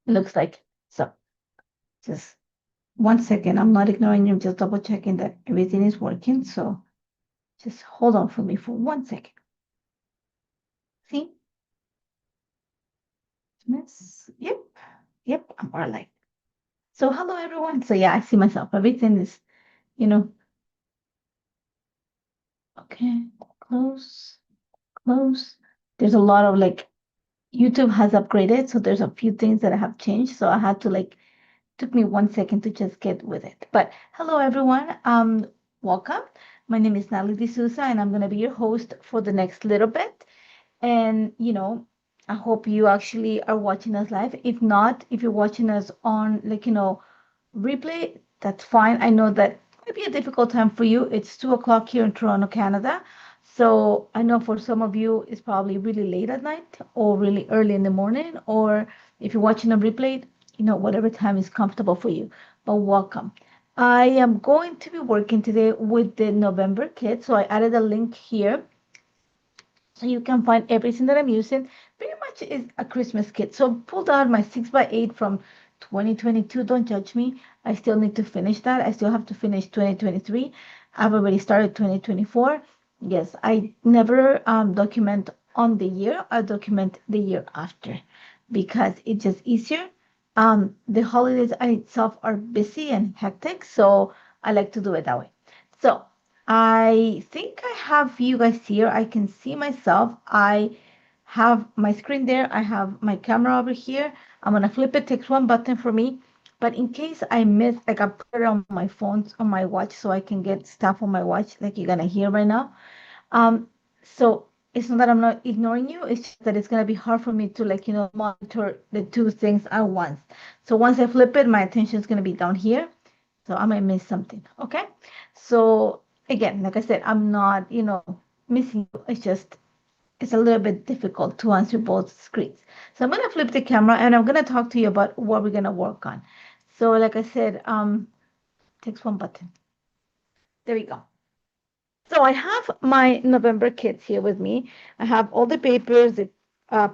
it looks like. So just 1 second. I'm not ignoring you. I'm just double checking that everything is working. So just hold on for me for 1 second. See? Miss? Yep. Yep. I'm all like. So hello everyone. So yeah, I see myself. Everything is, you know, okay. Close. Close. There's a lot of like YouTube has upgraded, so there's a few things that have changed. So I had to like took me 1 second to just get with it. But hello everyone. Welcome. My name is Nathalie DeSousa, and I'm gonna be your host for the next little bit. And I hope you actually are watching us live. If not, if you're watching us on replay, that's fine. I know that might be a difficult time for you. It's 2 o'clock here in Toronto, Canada. So I know for some of you it's probably really late at night or really early in the morning, or if you're watching a replay, whatever time is comfortable for you. But welcome. I am going to be working today with the November kit. So I added a link here so you can find everything that I'm using. Pretty much is a Christmas kit. So I pulled out my 6x8 from 2022. Don't judge me. I still need to finish that. I still have to finish 2023. I've already started 2024. Yes, I never document on the year. I document the year after because it's just easier. The holidays itself are busy and hectic, so I like to do it that way. So I think I have you guys here. I can see myself. I have my screen there. I have my camera over here. I'm gonna flip it. Takes one button for me. But in case I miss, like I put it on my phones, on my watch, so I can get stuff on my watch, like you're gonna hear right now. So it's not that I'm not ignoring you. It's just that it's gonna be hard for me to monitor the two things at once. So once I flip it, my attention is gonna be down here. So I might miss something. Okay. So again, like I said, I'm not, missing you. It's a little bit difficult to answer both screens. So I'm gonna flip the camera and I'm gonna talk to you about what we're gonna work on. So like I said, takes one button. There we go. So I have my November kits here with me. I have all the papers, the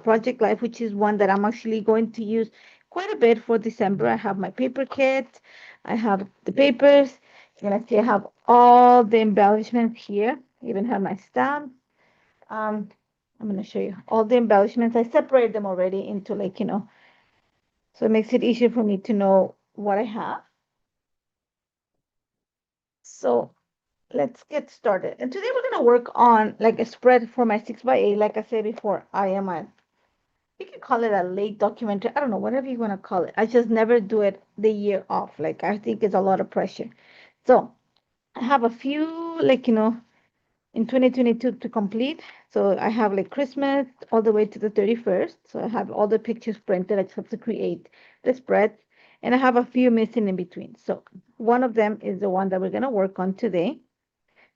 Project Life, which is one that I'm actually going to use quite a bit for December. I have my paper kit. I have the papers. You're gonna see I have all the embellishments here. I even have my stamp. I'm gonna show you all the embellishments. I separate them already into so it makes it easier for me to know what I have. So let's get started. And today we're gonna work on like a spread for my 6x8. Like I said before, I am you can call it a late documentary. I don't know, whatever you wanna call it. I just never do it the year off. Like I think it's a lot of pressure. So I have a few in 2022 to complete. So I have like Christmas all the way to the 31st. So I have all the pictures printed. I just have to create the spread. And I have a few missing in between. So one of them is the one that we're gonna work on today.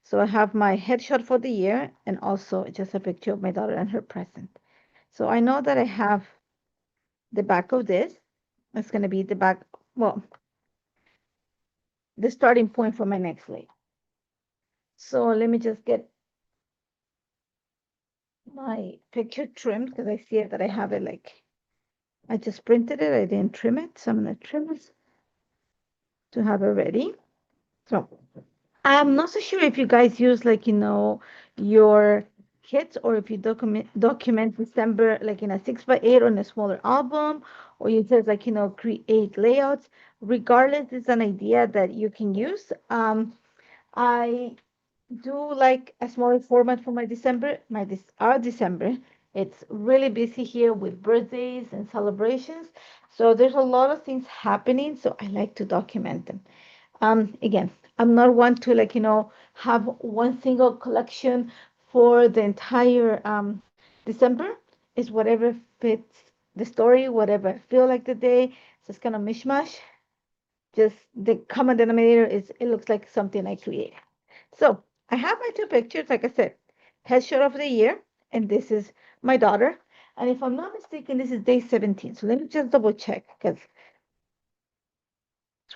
So I have my headshot for the year and also just a picture of my daughter and her present. So I know that I have the back of this. It's going to be the back, well, the starting point for my next layer. So let me just get my picture trimmed because I see it that I have it I just printed it. I didn't trim it. So I'm going to trim it to have it ready. So I'm not so sure if you guys use your kits or if you document December like in a 6x8 on a smaller album, or you just create layouts. Regardless, it's an idea that you can use. I do like a smaller format for my December. Our December. It's really busy here with birthdays and celebrations. So there's a lot of things happening. So I like to document them. Again, I'm not one to have one single collection for the entire December. It's whatever fits the story, whatever I feel like the day. So it's kind of mishmash. Just the common denominator is it looks like something I created. So I have my two pictures, like I said, headshot of the year, and this is my daughter. And if I'm not mistaken, this is day 17. So let me just double check because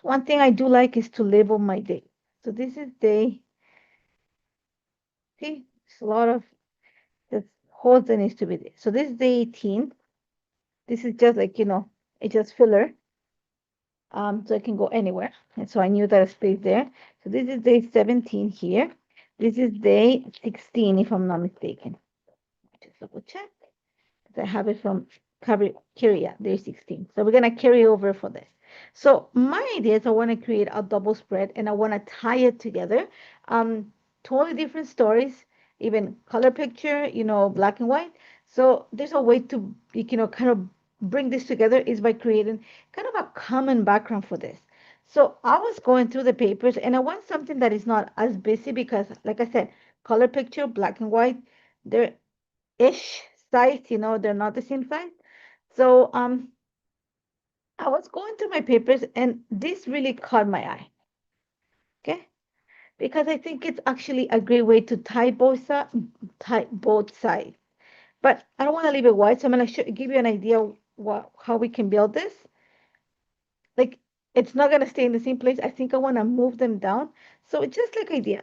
one thing I do like is to label my day. So this is day, see, it's a lot of the holes that needs to be there. So this is day 18. This is just It's just filler. So it can go anywhere. And so I knew that space there. So this is day 17 here. This is day 16, if I'm not mistaken. Just double check. I have it from Kyria, day 16. So we're going to carry over for this. So my idea is I want to create a double spread and I want to tie it together. Totally different stories, even color picture, black and white. So there's a way to, kind of bring this together is by creating kind of a common background for this. So I was going through the papers and I want something that is not as busy because, like I said, color picture, black and white, they're ish size, they're not the same size. So I was going through my papers and this really caught my eye. Okay. Because I think it's actually a great way to tie both sides. But I don't want to leave it wide, so I'm gonna give you an idea how we can build this. Like it's not gonna stay in the same place. I think I want to move them down. So it's just like idea.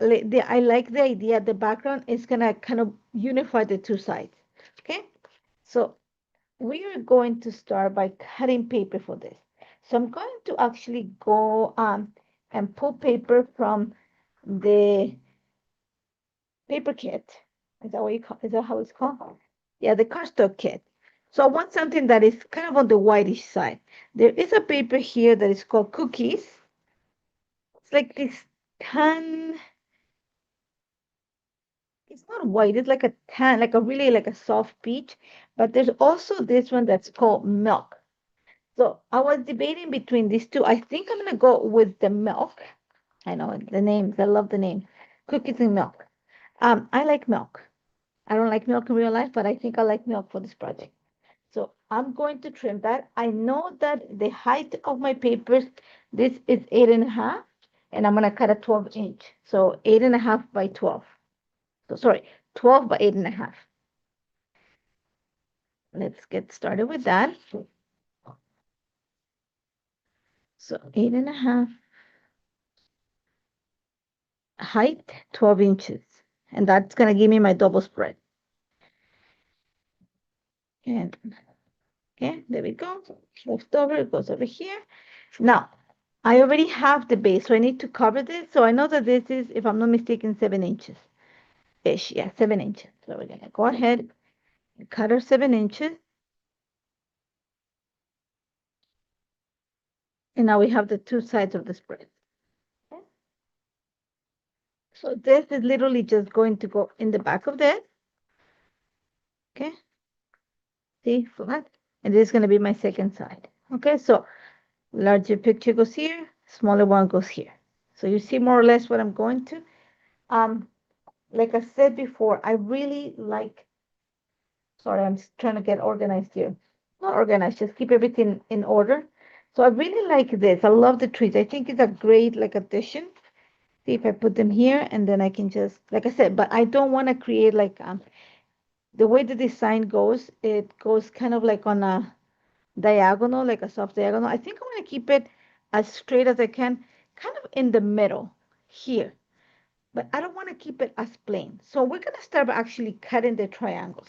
I like the idea. The background is gonna kind of unify the two sides. Okay. So we are going to start by cutting paper for this. So I'm going to actually go and pull paper from the paper kit. Is that what you call? Is that how it's called? Yeah, the cardstock kit. So I want something that is kind of on the whitish side. There is a paper here that is called cookies. It's like this tan. It's not white. It's like a tan, like a really like a soft peach. But there's also this one that's called milk. So I was debating between these two. I think I'm gonna go with the milk. I know the names. I love the name. Cookies and milk. I like milk. I don't like milk in real life, but I think I like milk for this project. So I'm going to trim that. I know that the height of my papers, this is 8.5, and I'm gonna cut a 12-inch. So 8.5 by 12. So sorry, 12 by 8.5. Let's get started with that. So 8.5. Height 12 inches, and that's gonna give me my double spread. And okay, there we go. Left over, it goes over here. Now I already have the base, so I need to cover this. So I know that this is, if I'm not mistaken, 7 inches ish. Yeah, 7 inches. So we're gonna go ahead and cut our 7 inches. And now we have the two sides of the spread. Okay. So this is literally just going to go in the back of this. Okay. See, flat. And this is gonna be my second side. Okay, so larger picture goes here, smaller one goes here. So you see more or less what I'm going to. Like I said before, I really like, sorry, I'm just trying to get organized here. Not organized, just keep everything in order. So I really like this. I love the trees. I think it's a great like addition. See if I put them here and then I can just, like I said, but I don't want to create like the way the design goes, it goes kind of like on a diagonal, like a soft diagonal. I think I want to keep it as straight as I can, kind of in the middle here, but I don't want to keep it as plain. So we're going to start by actually cutting the triangles.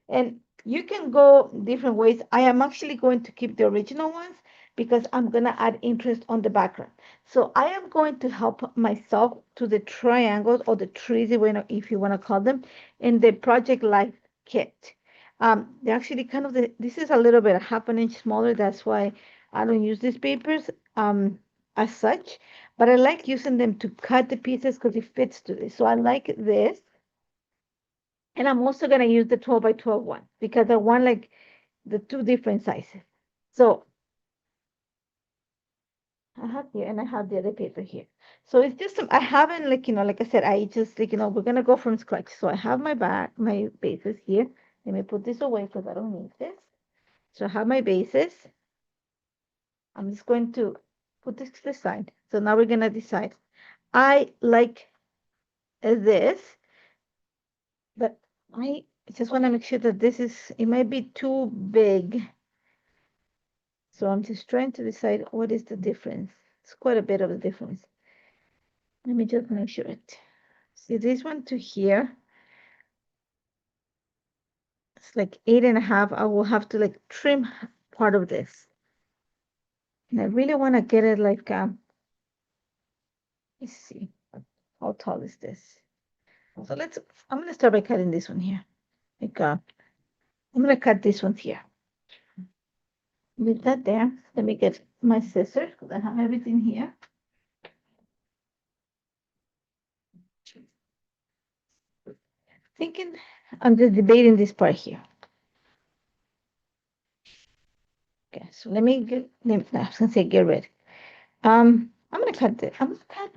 And you can go different ways. I am actually going to keep the original ones because I'm going to add interest on the background. So I am going to help myself to the triangles or the trees, if you want to call them, in the Project Life kit. They're actually kind of this is a little bit a half an inch smaller. That's why I don't use these papers as such, but I like using them to cut the pieces because it fits to this. So I like this. And I'm also going to use the 12 by 12 one because I want like the two different sizes. So I have here and I have the other paper here. So it's just, I haven't like, like I said, I just like, we're going to go from scratch. So I have my bases here. Let me put this away because I don't need this. So I have my bases. I'm just going to put this to the side. So now we're going to decide. I like this, but I just want to make sure that it might be too big. So I'm just trying to decide what is the difference. It's quite a bit of a difference. Let me just make sure it. See this one to here. It's like 8.5. I will have to like trim part of this. And I really want to get it like, let's see, how tall is this? So I'm going to start by cutting this one here. Like, I'm going to cut this one here. With that there, let me get my scissors because I have everything here. Thinking, I'm just debating this part here. Okay, so let me get, I was gonna say get rid. I'm gonna cut this. I'm gonna cut.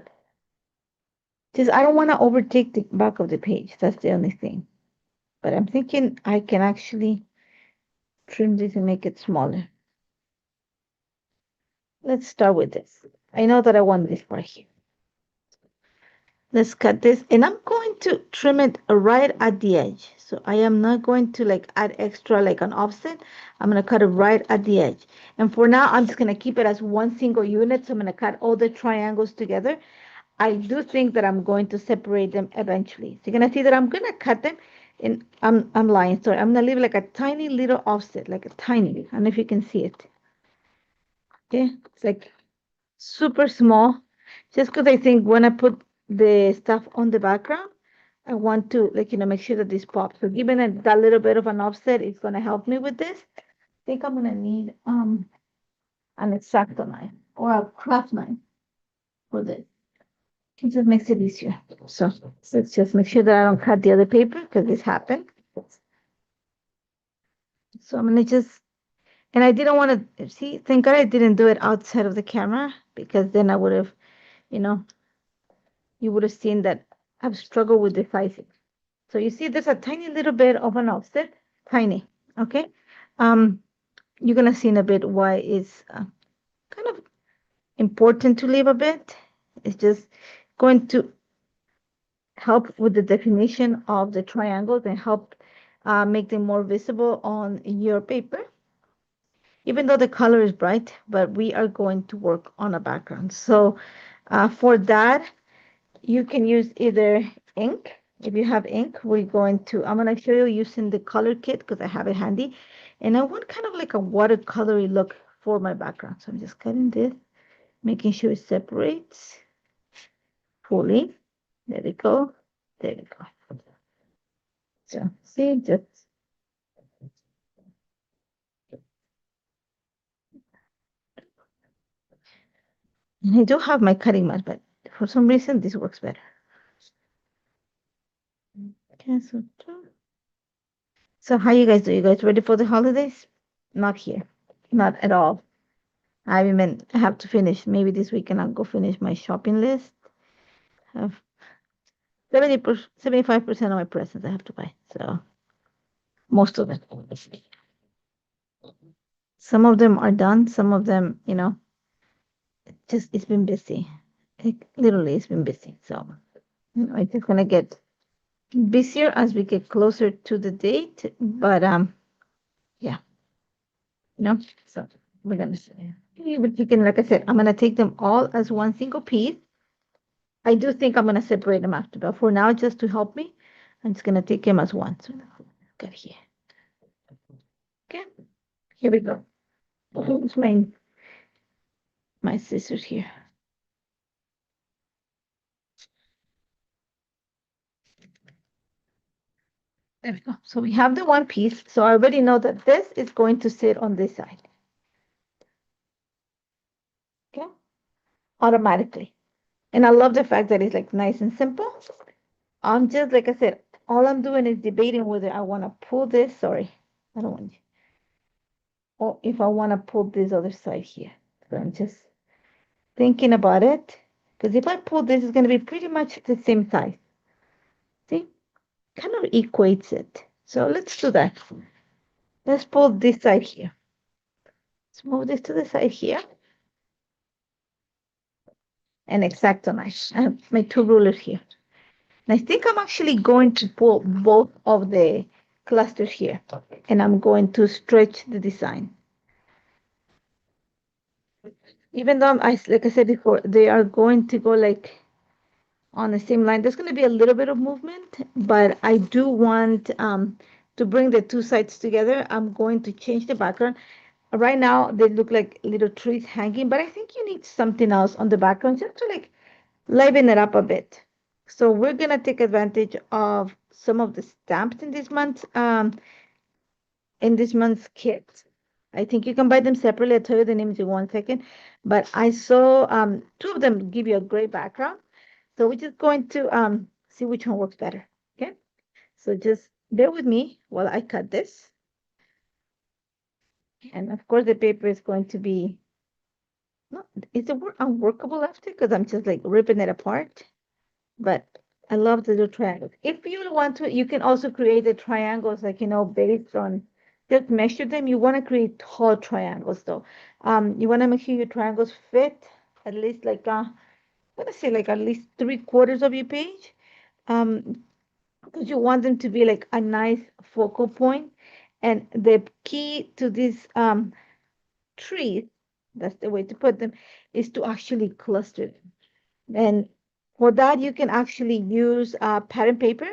Just I don't want to overtake the back of the page. That's the only thing. But I'm thinking I can actually trim this and make it smaller. Let's start with this. I know that I want this part here. Let's cut this, and I'm going to trim it right at the edge. So I am not going to like add extra like an offset. I'm gonna cut it right at the edge. And for now, I'm just gonna keep it as one single unit. So I'm gonna cut all the triangles together. I do think that I'm going to separate them eventually. So you're gonna see that I'm gonna cut them, and I'm lying. Sorry, I'm gonna leave like a tiny little offset, like a tiny. I don't know if you can see it. Okay, it's like super small, just because I think when I put the stuff on the background, I want to like make sure that this pops. So given that little bit of an offset, it's gonna help me with this. I think I'm gonna need an X-Acto knife or a craft knife for this. It just makes it easier. So let's just make sure that I don't cut the other paper because this happened. So I'm gonna just, and I didn't want to see, thank God I didn't do it outside of the camera because then I would have, you know, you would have seen that I've struggled with the sizing. So you see there's a tiny little bit of an offset, tiny, okay? Um, you're gonna see in a bit why it's kind of important to leave a bit. It's just going to help with the definition of the triangles and help make them more visible on your paper. Even though the color is bright, but we are going to work on a background. So for that, you can use either ink. If you have ink, I'm going to show you using the color kit because I have it handy. And I want kind of like a watercolory look for my background. So I'm just cutting this, making sure it separates fully. There we go. There we go. So see, just and I do have my cutting mat, but for some reason this works better. Okay, so how you guys do? You guys ready for the holidays? Not here, not at all. I have to finish. Maybe this weekend I'll go finish my shopping list. Have 75% of my presents I have to buy. So most of it. Some of them are done. Some of them, just it's been busy. Literally, it's been busy. So it's just gonna get busier as we get closer to the date. But yeah, So we're gonna see. But you can, like I said, I'm gonna take them all as one single piece. I do think I'm gonna separate them after, but for now, just to help me, I'm just gonna take them as one. So got here. Okay, here we go. Here's my scissors here. There we go. So we have the one piece. So I already know that this is going to sit on this side. Okay, automatically. And I love the fact that it's like nice and simple. I'm just like I said, all I'm doing is debating whether I want to pull this. Sorry, I don't want you. Or if I want to pull this other side here. So I'm just thinking about it. Because if I pull this, it's going to be pretty much the same size. See? Kind of equates it. So let's do that. Let's pull this side here. Let's move this to the side here. And X-Acto knife. I have my two rulers here. And I think I'm actually going to pull both of the clusters here. And I'm going to stretch the design. Even though, like I said before, they are going to go like on the same line. There's going to be a little bit of movement, but I do want to bring the two sides together. I'm going to change the background. Right now, they look like little trees hanging, but I think you need something else on the background just to like liven it up a bit. So we're gonna take advantage of some of the stamps in this month's kit. I think you can buy them separately. I'll tell you the names in 1 second. But I saw two of them give you a great background. So we're just going to see which one works better. Okay. So just bear with me while I cut this. And of course the paper is going to be, no, it's a unworkable after because I'm just like ripping it apart. But I love the little triangles. If you want to, you can also create the triangles, like, based on just measure them. You want to create tall triangles though. You want to make sure your triangles fit at least like, I'm gonna say like at least 3/4 of your page. Um, because you want them to be like a nice focal point. And the key to these trees, that's the way to put them, is to actually cluster them. And for that, you can actually use pattern paper.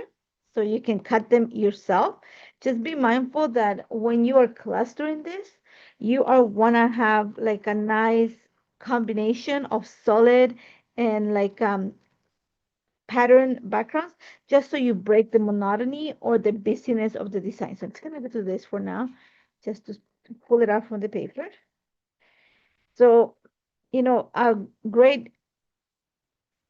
So you can cut them yourself. Just be mindful that when you are clustering this, you are wanna have like a nice combination of solid and like pattern backgrounds, just so you break the monotony or the busyness of the design. So I'm just gonna go to this for now, just to pull it out from the paper. So, a great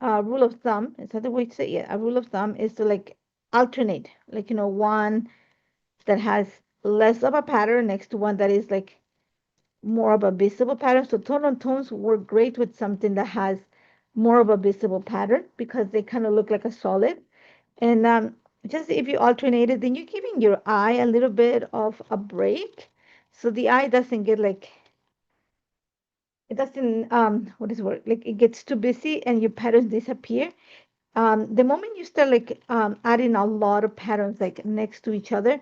rule of thumb, is that the way to say it? Yeah, a rule of thumb is to like alternate, like, one that has less of a pattern next to one that is like more of a visible pattern. So tone on tones work great with something that has more of a visible pattern because they kind of look like a solid. And just if you alternate it, then you're giving your eye a little bit of a break. So the eye doesn't get like, it doesn't, what is the word? Like it gets too busy and your patterns disappear. The moment you start like adding a lot of patterns like next to each other,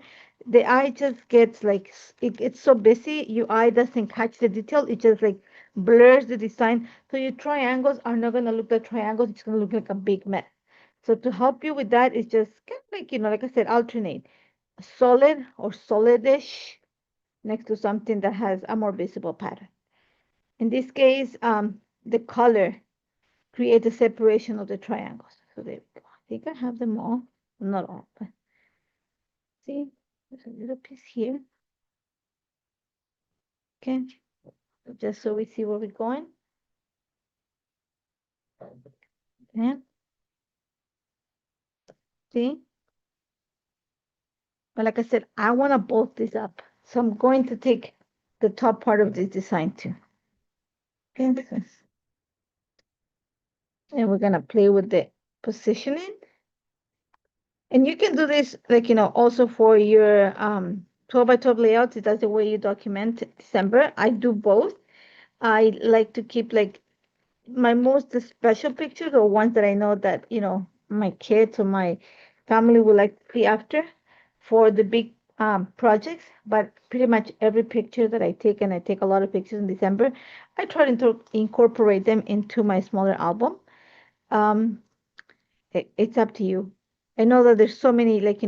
the eye just gets like it gets so busy, your eye doesn't catch the detail. It just like blurs the design. So your triangles are not gonna look like triangles. It's gonna look like a big mess. So to help you with that is just kind of like, like I said, alternate solid or solidish next to something that has a more visible pattern. In this case, the color create a separation of the triangles. So there we go. I think I have them all. Not all, but see, there's a little piece here. Okay, just so we see where we're going. Okay, see? But like I said, I want to bulk this up. So I'm going to take the top part of this design too. Okay, and we're gonna play with the positioning. And you can do this like, also for your 12 by 12 layouts. If that's the way you document December. I do both. I like to keep like my most special pictures or ones that I know that, my kids or my family would like to see after for the big projects. But pretty much every picture that I take, and I take a lot of pictures in December, I try to incorporate them into my smaller album. Um, it's up to you. I know that there's so many, like,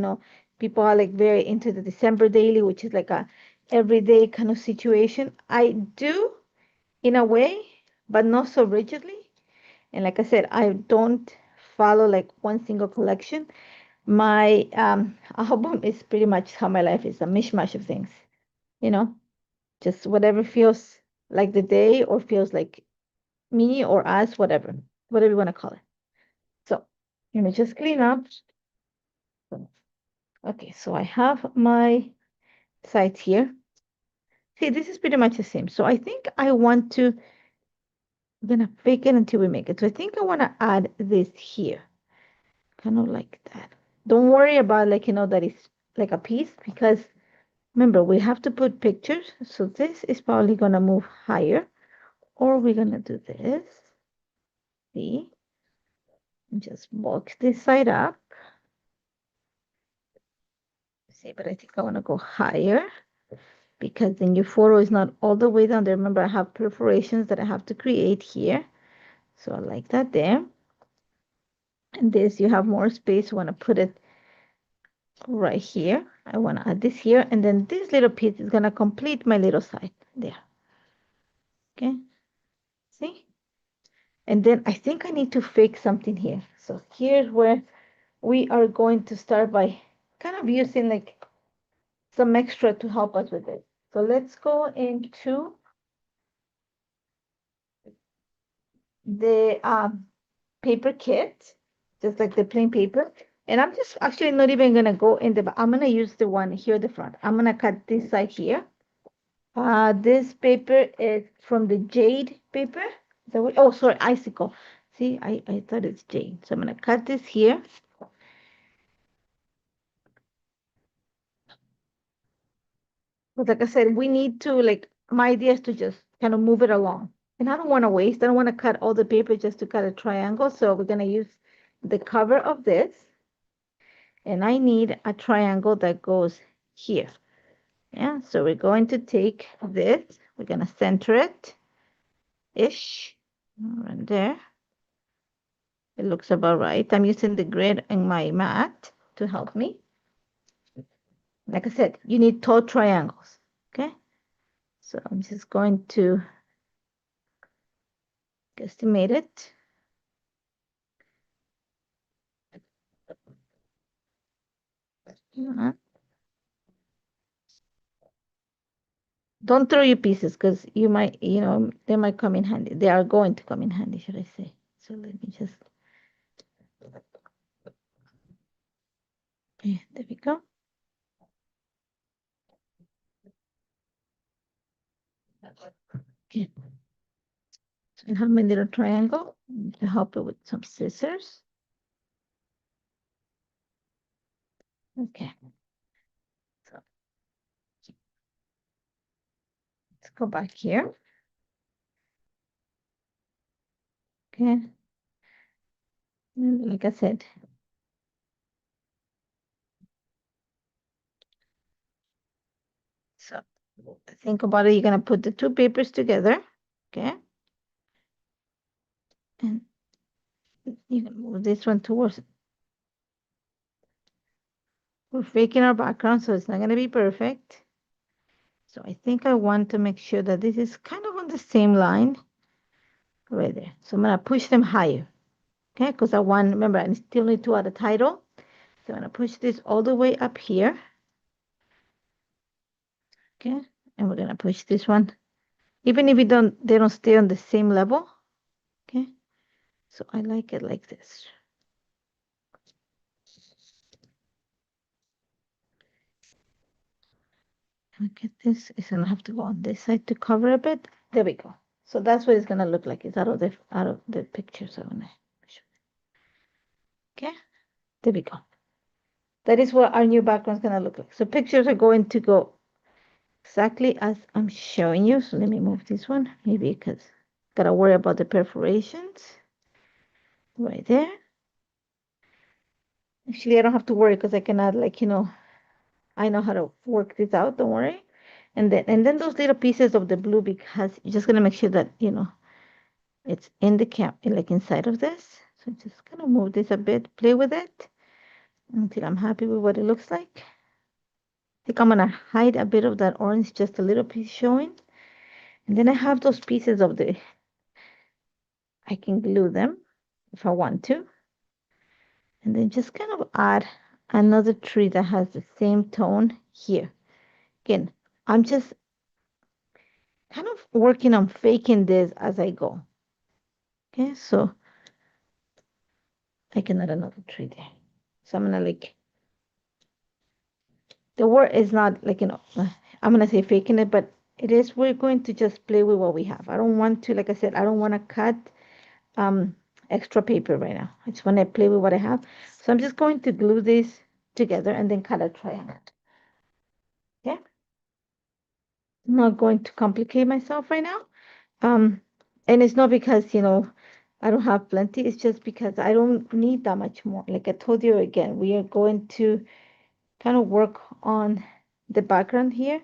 people are like very into the December daily, which is like a everyday kind of situation. I do in a way, but not so rigidly. And like I said, I don't follow like one single collection. My album is pretty much how my life is, a mishmash of things, you know, just whatever feels like the day or feels like me or us, whatever you want to call it. So let me just clean up. Okay, so I have my sides here. See, this is pretty much the same. So I think I want to, I'm gonna fake it until we make it. So I think I want to add this here, kind of like that. Don't worry about like, that it's like a piece because remember, we have to put pictures. So this is probably gonna move higher, or we're gonna do this. See, and just bulk this side up. See, but I think I want to go higher because then your photo is not all the way down there. Remember, I have perforations that I have to create here. So I like that there. And this, you have more space. You want to put it right here. I want to add this here. And then this little piece is going to complete my little side. there. Okay, see? And then I think I need to fake something here. So here's where we are going to start by kind of using like some extra to help us with it. So let's go into the paper kit, just like the plain paper. And I'm just actually not even gonna go in the, I'm gonna use the one here at the front. I'm gonna cut this side here. This paper is from the jade paper. Is that what, oh, sorry, icicle. See, I thought it's jade. So I'm gonna cut this here. But like I said, we need to like, my idea is to just kind of move it along. And I don't want to waste, I don't want to cut all the paper just to cut a triangle. So we're gonna use the cover of this. And I need a triangle that goes here. Yeah, so we're going to take this, we're gonna center it-ish, right there. It looks about right. I'm using the grid in my mat to help me. Like I said, you need tall triangles, okay? So I'm just going to guesstimate it. Don't throw your pieces because you might, they might come in handy. They are going to come in handy, should I say. So let me just, okay, there we go. Okay. So I have my little triangle to help it with some scissors. Okay. So let's go back here. Okay. And like I said, so think about it. You're going to put the two papers together. Okay. And you can move this one towards, we're faking our background, so it's not going to be perfect. So I think I want to make sure that this is kind of on the same line right there. So I'm going to push them higher. Okay. Because I want, remember, I still need to add a title. So I'm going to push this all the way up here. Okay. And we're going to push this one. Even if they don't stay on the same level. Okay. So I like it like this. Look at this. It's gonna have to go on this side to cover a bit. There we go. So that's what it's gonna look like. It's out of the picture. So okay, there we go. That is what our new background is gonna look like. So pictures are going to go exactly as I'm showing you. So let me move this one, maybe because gotta worry about the perforations right there. Actually, I don't have to worry because I can add like, I know how to work this out, don't worry. And then those little pieces of the blue, because you're just gonna make sure that, it's in the cap, like inside of this. So just gonna move this a bit, play with it until I'm happy with what it looks like. I think I'm gonna hide a bit of that orange, just a little piece showing. And then I have those pieces of I can glue them if I want to. And then just kind of add another tree that has the same tone here. Again, I'm just kind of working on faking this as I go. Okay, so I can add another tree there. So I'm gonna like, the word is not like, I'm gonna say faking it, but it is, we're going to just play with what we have. I don't want to, like I said, I don't want to cut extra paper right now. I just want to play with what I have. So I'm just going to glue this together and then cut a triangle. Okay. I'm not going to complicate myself right now. Um, and it's not because, I don't have plenty. It's just because I don't need that much more. Like I told you again, we are going to kind of work on the background here.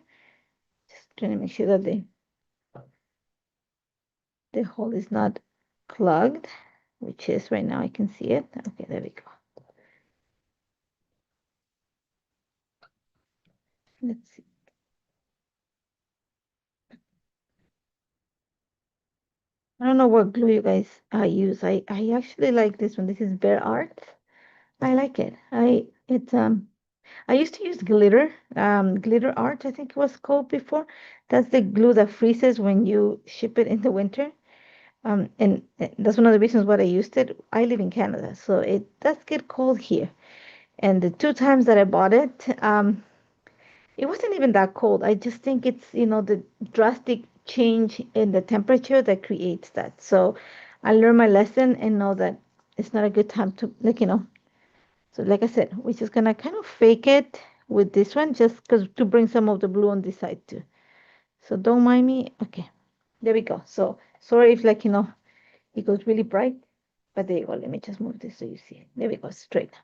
Just trying to make sure that the hole is not clogged, which is right now. I can see it. Okay, there we go. Let's see. I don't know what glue you guys use. I actually like this one. This is Bear Art. I like it. I used to use glitter art, I think it was called before. That's the glue that freezes when you ship it in the winter. And that's one of the reasons why I used it. I live in Canada, so it does get cold here. And the two times that I bought it, it wasn't even that cold. I just think it's, the drastic change in the temperature that creates that. So I learned my lesson and know that it's not a good time to, so like I said, we're just gonna kind of fake it with this one just because to bring some of the blue on this side too. So don't mind me. Okay, there we go. So sorry if it goes really bright, but there you go. Let me just move this so you see it. There we go, straight.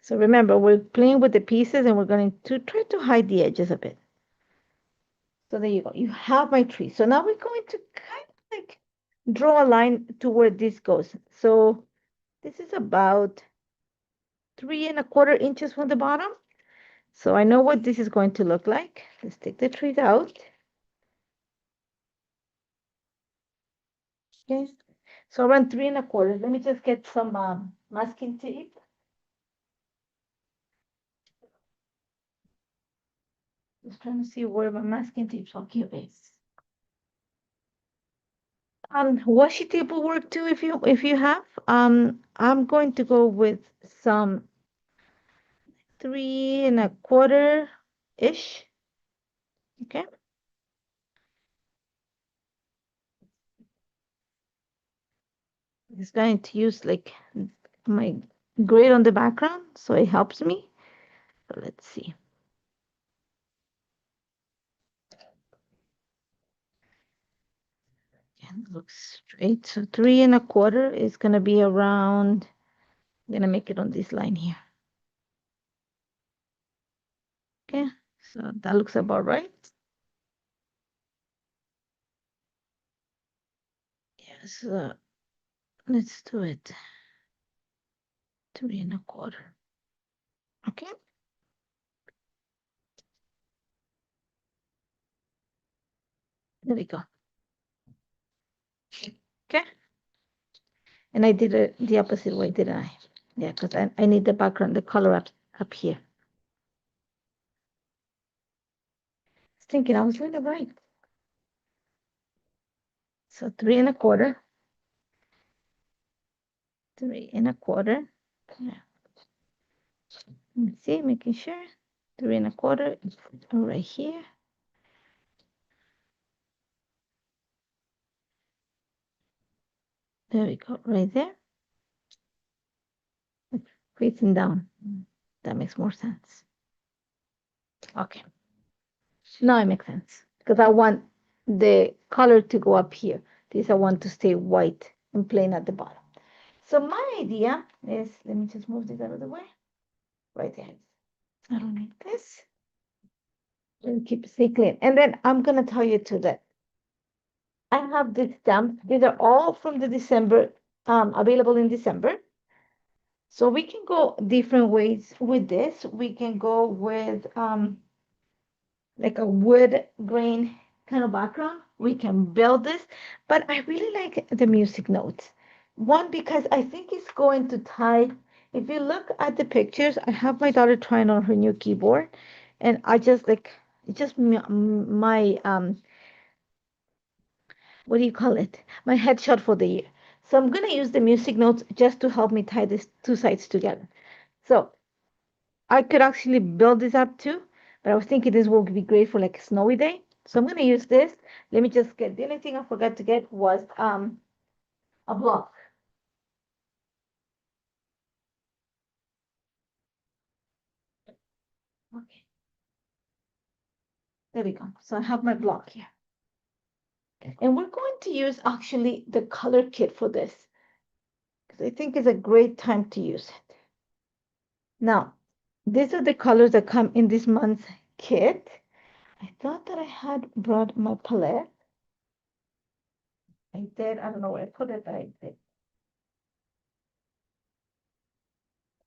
So remember, we're playing with the pieces and we're going to try to hide the edges a bit. So there you go. You have my tree. So now we're going to kind of like draw a line to where this goes. So this is about 3¼ inches from the bottom. So I know what this is going to look like. Let's take the trees out. Okay. So around 3¼ Let me just get some masking tape. Just trying to see where my masking tape's okay is. Washi tape will work too if you have. I'm going to go with some 3¼ ish. Okay. Just going to use like my grid on the background so it helps me. So let's see. And looks straight. So 3¼ is gonna be around. I'm gonna make it on this line here. Okay, so that looks about right. Yes, let's do it. 3¼ Okay. There we go. Okay. And I did it the opposite way, didn't I? Yeah, because I need the background, the color up here. I was thinking I was doing it right. So 3¼ 3¼ Yeah. Let me see, making sure. 3¼ right here. There we go, right there. Facing down. That makes more sense. Okay. Now it makes sense because I want the color to go up here. This I want to stay white and plain at the bottom. So my idea is, let me just move this out of the way. Right there. I don't need this. And keep it stay clean. And then I'm gonna tell you too that I have these stamps. These are all from the December, available in December. So we can go different ways with this. We can go with like a wood grain kind of background. We can build this, but I really like the music notes. One, because I think it's going to tie. If you look at the pictures, I have my daughter trying on her new keyboard, and I just like it's just my what do you call it? My headshot for the year. So I'm gonna use the music notes just to help me tie these two sides together. So I could actually build this up too, but I was thinking this will be great for like a snowy day. So I'm gonna use this. Let me just get, the only thing I forgot to get was a block. Okay, there we go. So I have my block here. And we're going to use actually the color kit for this because I think it's a great time to use it. Now, these are the colors that come in this month's kit. I thought that I had brought my palette. I did. I don't know where I put it, but I did.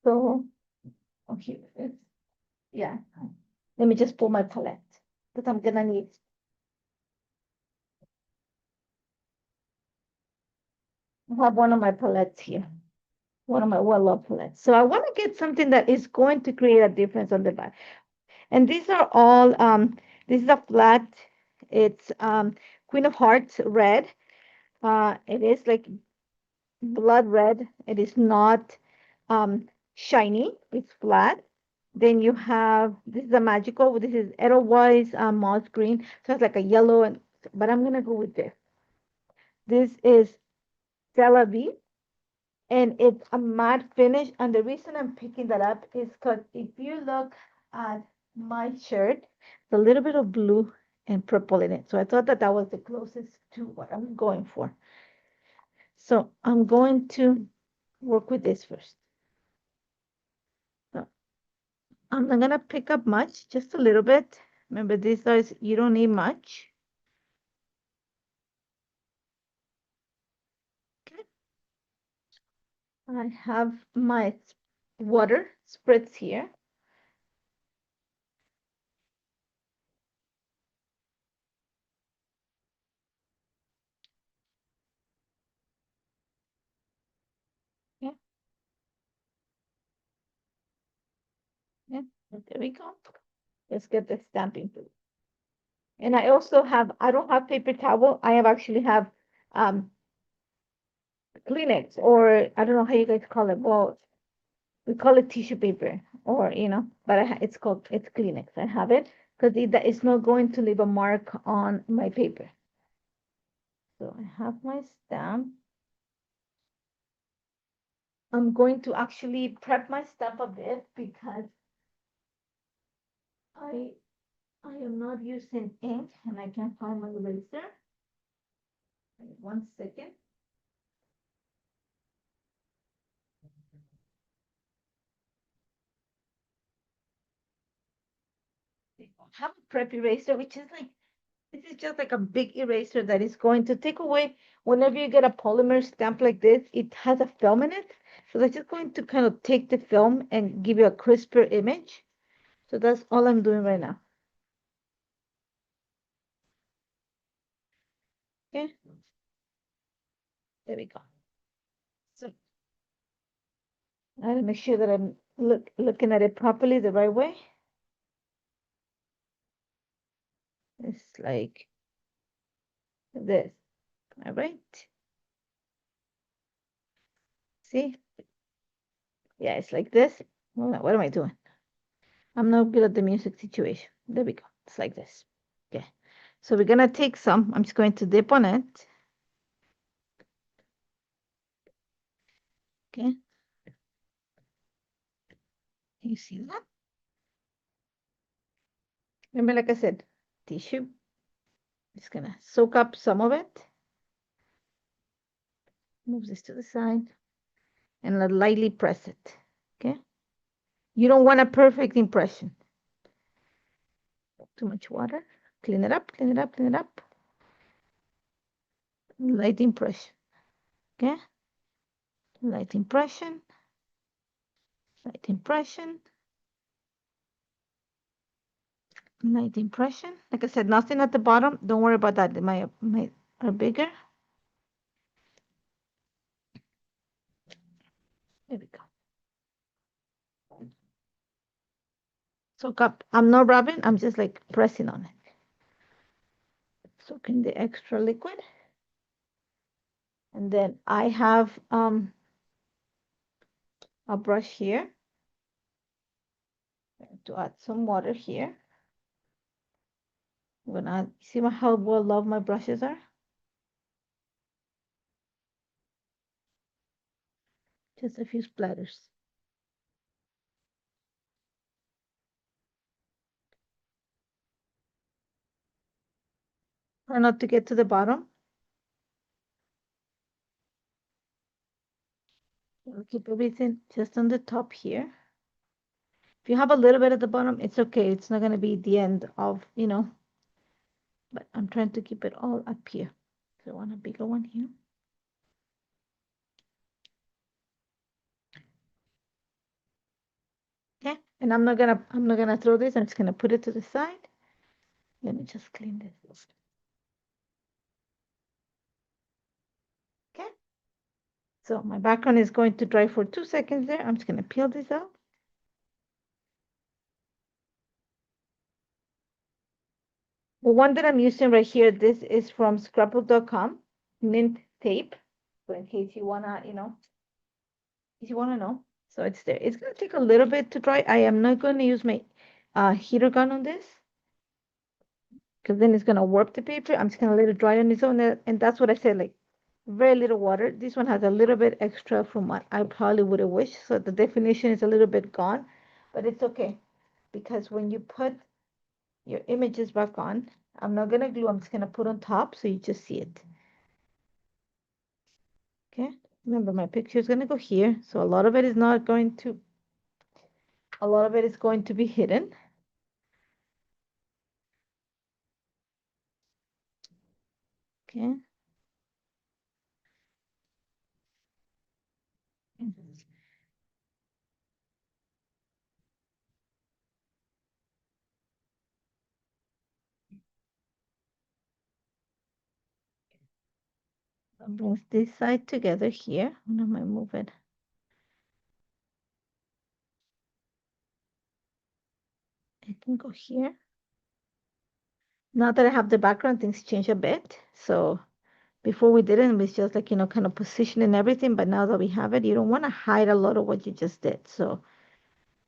So, oh, here it is. Yeah. Let me just pull my palette that I'm gonna need. I have one of my palettes here, one of my well-loved palettes. So I want to get something that is going to create a difference on the back. And these are all, this is a flat, it's Queen of Hearts red. It is like blood red. It is not shiny, it's flat. Then you have, this is a magical, this is Edelweiss moss green. So it's like a yellow, and but I'm gonna go with this. This is Tel Aviv, and it's a matte finish. And the reason I'm picking that up is because if you look at my shirt, it's a little bit of blue and purple in it. So I thought that that was the closest to what I'm going for. So I'm going to work with this first. So I'm not gonna pick up much, just a little bit. Remember, these are, you don't need much. Okay. I have my water spritz here. Yeah, yeah, there we go. Let's get the stamping tool. And I also have, I don't have paper towel. I have actually have um Kleenex, or I don't know how you guys call it. Well, we call it tissue paper, or but it's called, it's Kleenex. I have it because it's not going to leave a mark on my paper. So I have my stamp. I'm going to actually prep my stamp a bit because I I am not using ink and I can't find my eraser. Wait 1 second. I have a prep eraser, which is like, this is just like a big eraser that is going to take away whenever you get a polymer stamp like this, it has a film in it. So that's just going to kind of take the film and give you a crisper image. So that's all I'm doing right now. Okay, there we go. So I gotta make sure that I'm looking at it properly the right way. It's like this. All right. See? Yeah, it's like this. What am I doing? I'm not good at the music situation. There we go. It's like this. Okay. So we're gonna take some. I'm just going to dip on it. Okay. You see that? Remember, like I said, tissue. Just gonna soak up some of it. Move this to the side and lightly press it. Okay. You don't want a perfect impression. Too much water. Clean it up, clean it up, clean it up. Light impression. Okay. Light impression. Light impression. Light impression. Like I said, nothing at the bottom. Don't worry about that. My are bigger. There we go. Soak up. I'm not rubbing. I'm just like pressing on it. Soaking the extra liquid. And then I have a brush here to add some water here. I'm gonna add, see how well loved my brushes are? Just a few splatters. Try not to get to the bottom. I'll keep everything just on the top here. If you have a little bit at the bottom, it's okay. It's not gonna be the end of, but I'm trying to keep it all up here. So I want a bigger one here. Okay, and I'm not gonna throw this. I'm just gonna put it to the side. Let me just clean this. Okay. So my background is going to dry for 2 seconds there. I'm just going to peel this out. The one that I'm using right here, this is from scrapbook.com, mint tape. So in case you wanna, if you wanna know. So it's there. It's gonna take a little bit to dry. I am not gonna use my heater gun on this because then it's gonna warp the paper. I'm just gonna let it dry on its own, and that's what I said, like very little water. This one has a little bit extra from what I probably would have wished. So the definition is a little bit gone, but it's okay because when you put your images back on, I'm not gonna glue, I'm just gonna put on top so you just see it. Okay, remember my picture is gonna go here, so a lot of it is not going to, a lot of it is going to be hidden. Okay. I'll bring this side together here. I'm gonna move it. It can go here. Now that I have the background, things change a bit. So before we didn't, it was just like, kind of positioning everything. But now that we have it, you don't want to hide a lot of what you just did. So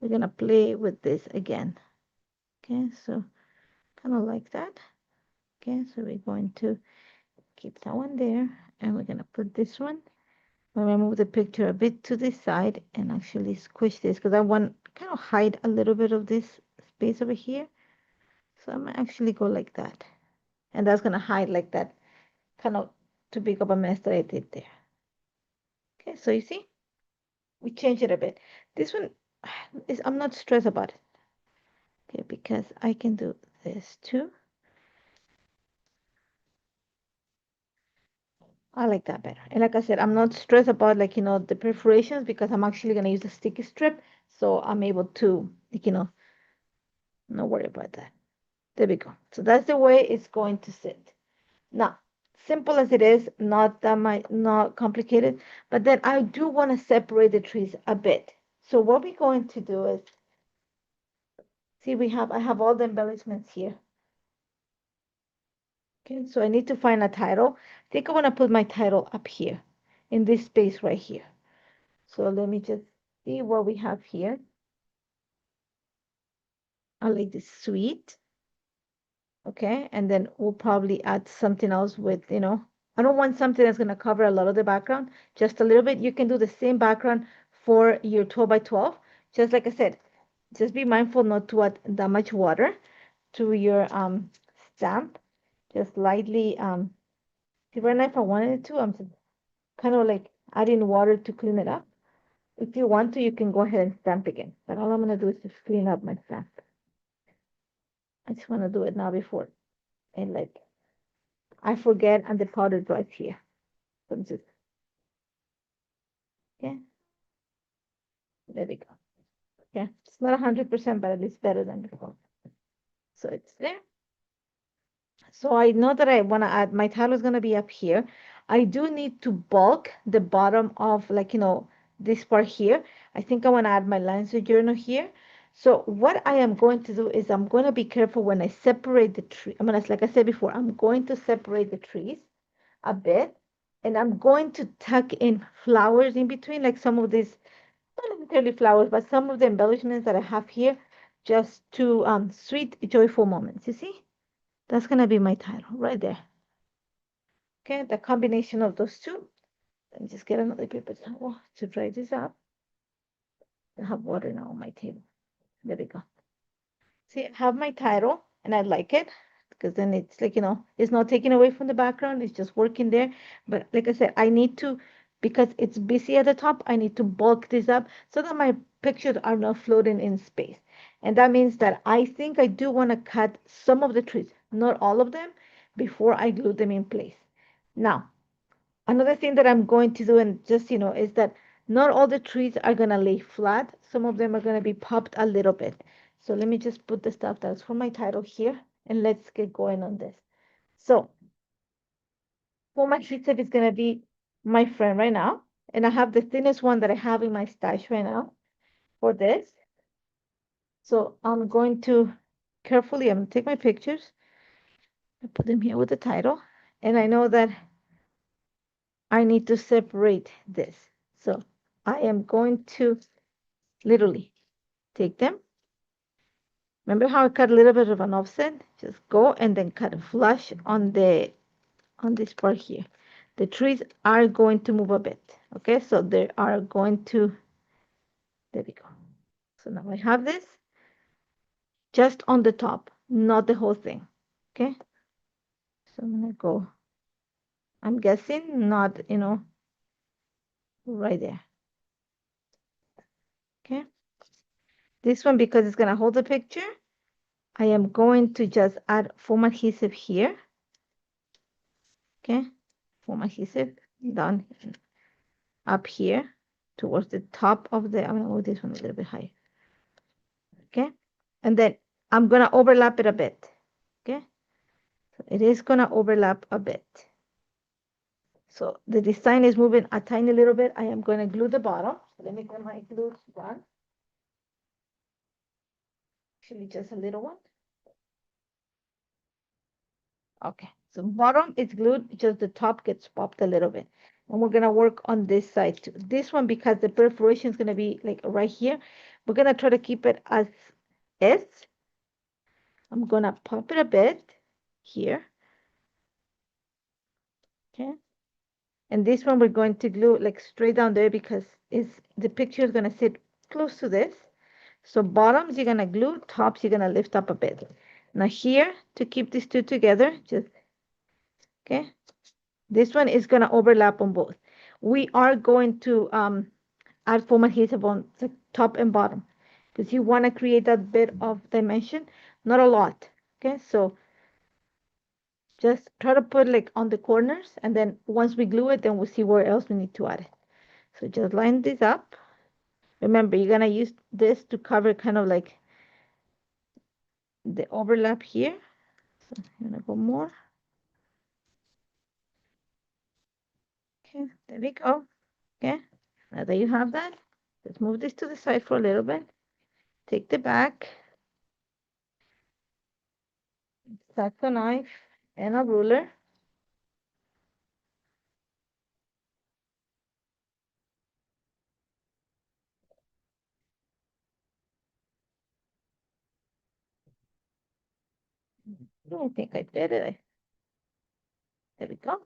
we're gonna play with this again. Okay, so kind of like that. Okay, so we're going to keep that one there, and we're gonna put this one. I'm gonna move the picture a bit to this side and actually squish this because I want kind of hide a little bit of this space over here. So I'm gonna actually go like that. And that's gonna hide like that kind of too big of a mess that I did there. Okay, so you see, we changed it a bit. This one is, I'm not stressed about it. Okay, because I can do this too. I like that better. And like I said, I'm not stressed about like, the perforations because I'm actually gonna use a sticky strip. So I'm able to, like, not worry about that. There we go. So that's the way it's going to sit. Now, simple as it is, not that much, not complicated, but then I do want to separate the trees a bit. So what we're going to do is, see, I have all the embellishments here. Okay, so I need to find a title. I think I want to put my title up here in this space right here. So let me just see what we have here. I like this sweet. Okay, and then we'll probably add something else with, I don't want something that's going to cover a lot of the background, just a little bit. You can do the same background for your 12 by 12. Just like I said, just be mindful not to add that much water to your stamp. Just lightly, right now if I wanted to, I'm just kind of like adding water to clean it up. If you want to, you can go ahead and stamp again. But all I'm going to do is just clean up my stamp. I just want to do it now before and like I forget and the powder dries here. So I'm just, okay, there we go. Okay, it's not 100%, but at least better than before. So it's there. So I know that I want to add, my title is going to be up here. I do need to bulk the bottom of like, this part here. I think I want to add my lines of journal here. So what I am going to do is I'm going to be careful when I separate the tree. I'm going to, like I said before, I'm going to separate the trees a bit. And I'm going to tuck in flowers in between, like some of these, not necessarily flowers, but some of the embellishments that I have here, just to sweet, joyful moments. You see? That's gonna be my title right there. Okay, the combination of those two. Let me just get another paper towel to dry this up. I have water now on my table. There we go. See, I have my title and I like it because then it's like, it's not taken away from the background. It's just working there. But like I said, I need to, because it's busy at the top, I need to bulk this up so that my pictures are not floating in space. And that means that I think I do want to cut some of the trees, not all of them, before I glue them in place. Now, another thing that I'm going to do and just, is that not all the trees are going to lay flat. Some of them are going to be popped a little bit. So let me just put the stuff that's for my title here and let's get going on this. So for my tree tip is going to be my friend right now. And I have the thinnest one that I have in my stash right now for this. So I'm going to carefully, I'm gonna take my pictures and put them here with the title. And I know that I need to separate this. So I am going to literally take them. Remember how I cut a little bit of an offset? Just go and then cut flush on this part here. The trees are going to move a bit. Okay, so they are going to, there we go. So now I have this just on the top, not the whole thing. Okay, so I'm gonna go, I'm guessing not, right there. Okay, this one, because it's gonna hold the picture, I am going to just add foam adhesive here. Okay, foam adhesive down up here towards the top of the, I'm gonna move this one a little bit higher. Okay, and then I'm gonna overlap it a bit. Okay, so it is gonna overlap a bit. So the design is moving a tiny little bit. I am gonna glue the bottom. Let me get my glue gun. Actually, just a little one. Okay, so bottom is glued, just the top gets popped a little bit. And we're gonna work on this side too. This one, because the perforation is gonna be like right here, we're gonna try to keep it as is. I'm gonna pop it a bit here. Okay. And this one we're going to glue like straight down there because the picture is gonna sit close to this. So bottoms you're gonna glue, tops you're gonna lift up a bit. Now here, to keep these two together, just, okay, this one is gonna overlap on both. We are going to add foam adhesive on the top and bottom because you wanna create that bit of dimension, not a lot, okay? So just try to put like on the corners, and then once we glue it, then we'll see where else we need to add it. So just line this up. Remember, you're gonna use this to cover kind of like the overlap here. So I'm gonna go more. Okay, there we go. Okay, now that you have that, let's move this to the side for a little bit. Take the back, X-Acto knife, and a ruler. I don't think I did it. There we go.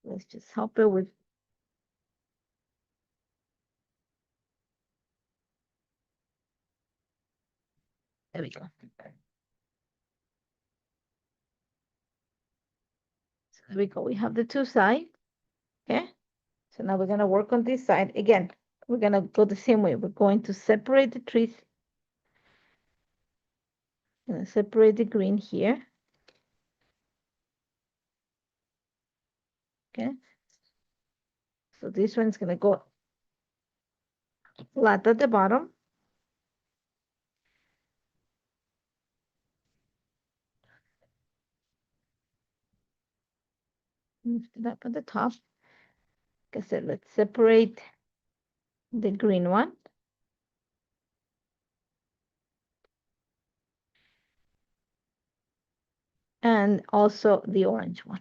Let's just help it with. There we go. So there we go. We have the two sides. Okay. So now we're gonna work on this side. Again, we're gonna go the same way. We're going to separate the trees. Gonna separate the green here. Okay. So this one's gonna go flat at the bottom. Lift it up at the top. Like I said, let's separate the green one. And also the orange one.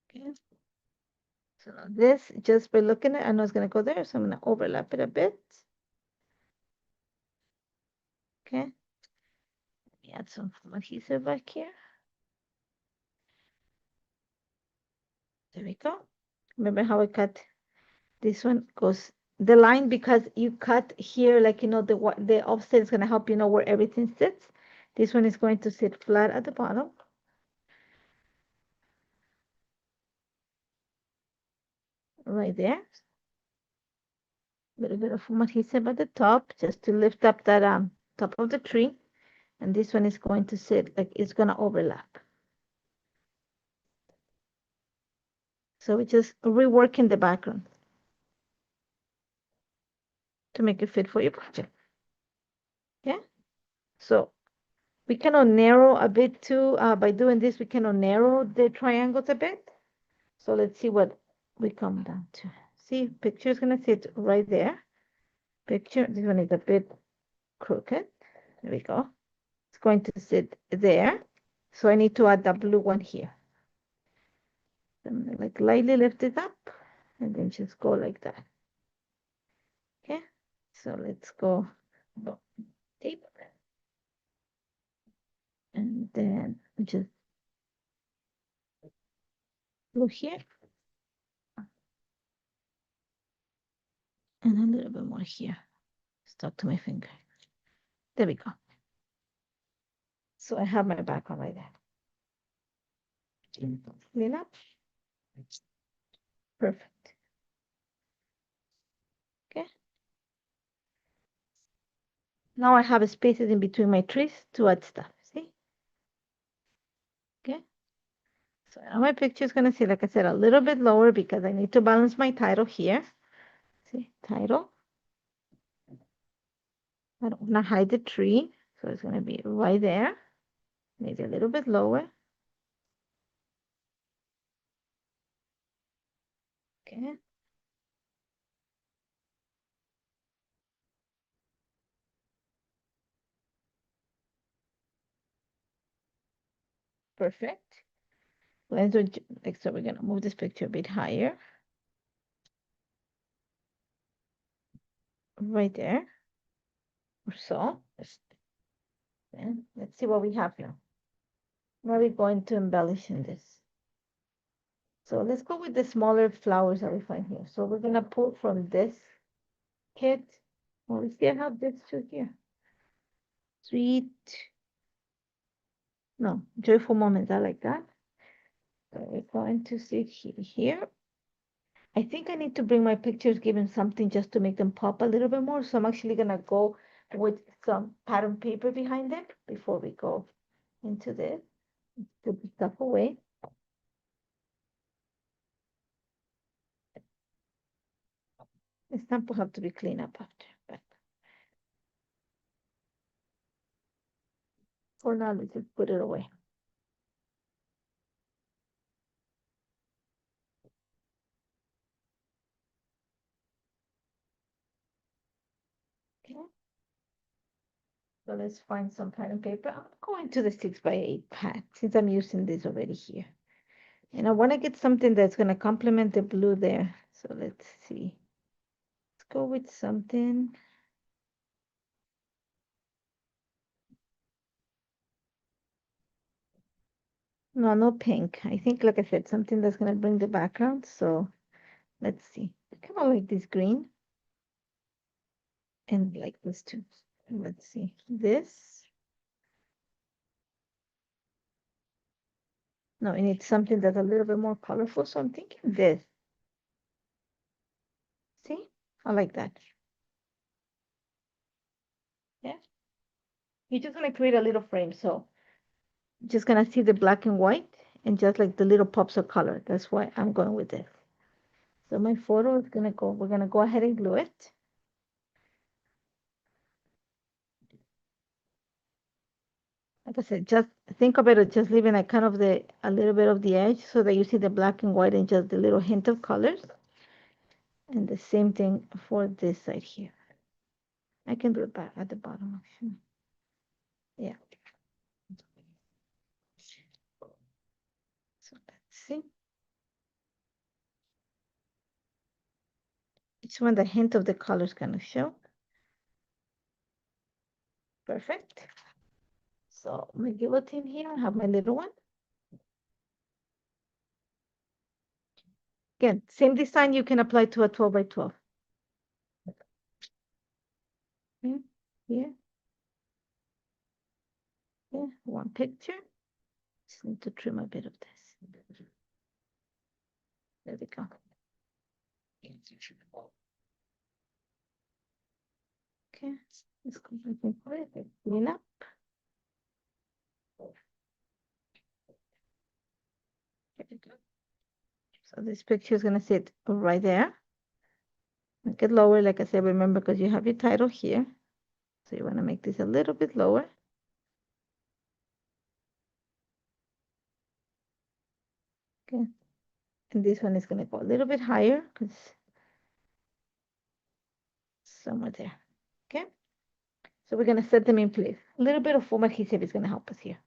Okay. So this, just by looking at it, I know it's gonna go there, so I'm gonna overlap it a bit. Okay. Let me add some adhesive back here. There we go. Remember how I cut this one goes the line, because you cut here, like the offset is gonna help you know where everything sits. This one is going to sit flat at the bottom. Right there. A little bit of foam adhesive at the top just to lift up that top of the tree. And this one is going to sit like it's gonna overlap. So we're just reworking the background to make it fit for your project. Okay, so We cannot narrow a bit too. By doing this, we cannot narrow the triangles a bit. So let's see what we come down to. See, picture is gonna sit right there. Picture, this one is a bit crooked. There we go. It's going to sit there. So I need to add the blue one here. I'm gonna like lightly lift it up and then just go like that. Okay, so let's go tape and then just glue here and a little bit more here. Stuck to my finger. There we go. So I have my background right there. Clean up. Perfect. Okay. Now I have spaces in between my trees to add stuff. See? Okay. So now my picture is going to sit, like I said, a little bit lower because I need to balance my title here. See, title. I don't want to hide the tree. So it's going to be right there. Maybe a little bit lower. Okay. Perfect. Let's do like so. We're going to move this picture a bit higher. Right there. Or so. And let's see what we have now. Now we're going to embellish in this. So let's go with the smaller flowers that we find here. So we're gonna pull from this kit. Well, we still have this two here. Sweet. No, joyful moments. I like that. So we're going to see here. I think I need to bring my pictures, give them something just to make them pop a little bit more. So I'm actually gonna go with some pattern paper behind it before we go into this. Put the stuff away. The stamp will have to be cleaned up after, but for now, let's just put it away. Okay. So let's find some pattern paper. I'm going to the 6x8 pad since I'm using this already here. And I want to get something that's going to complement the blue there. So let's see. Let's go with something. No, no pink. I think, like I said, something that's going to bring the background. So let's see. I kind of like this green. And like this too. Let's see. This. No, I need something that's a little bit more colorful. So I'm thinking this. See? I like that. Yeah. You're just going to create a little frame. So just gonna see the black and white and just like the little pops of color. That's why I'm going with this. So my photo is gonna go, we're gonna go ahead and glue it. Like I said, just think of it as just leaving like kind of a little bit of the edge so that you see the black and white and just the little hint of colors. And the same thing for this side here. I can do it back at the bottom actually. Yeah. So let's see. Each one, the hint of the color is gonna show. Perfect. So my guillotine here, I have my little one. Again, same design you can apply to a 12 by 12. Here, here, here, one picture. Just need to trim a bit of this. There we go. Okay, let's go back and forth. Clean up. There we go. So this picture is gonna sit right there. Make it lower, like I said, remember, because you have your title here. So you wanna make this a little bit lower. Okay. And this one is going to go a little bit higher because somewhere there. Okay. So we're going to set them in place. A little bit of foam adhesive is going to help us here.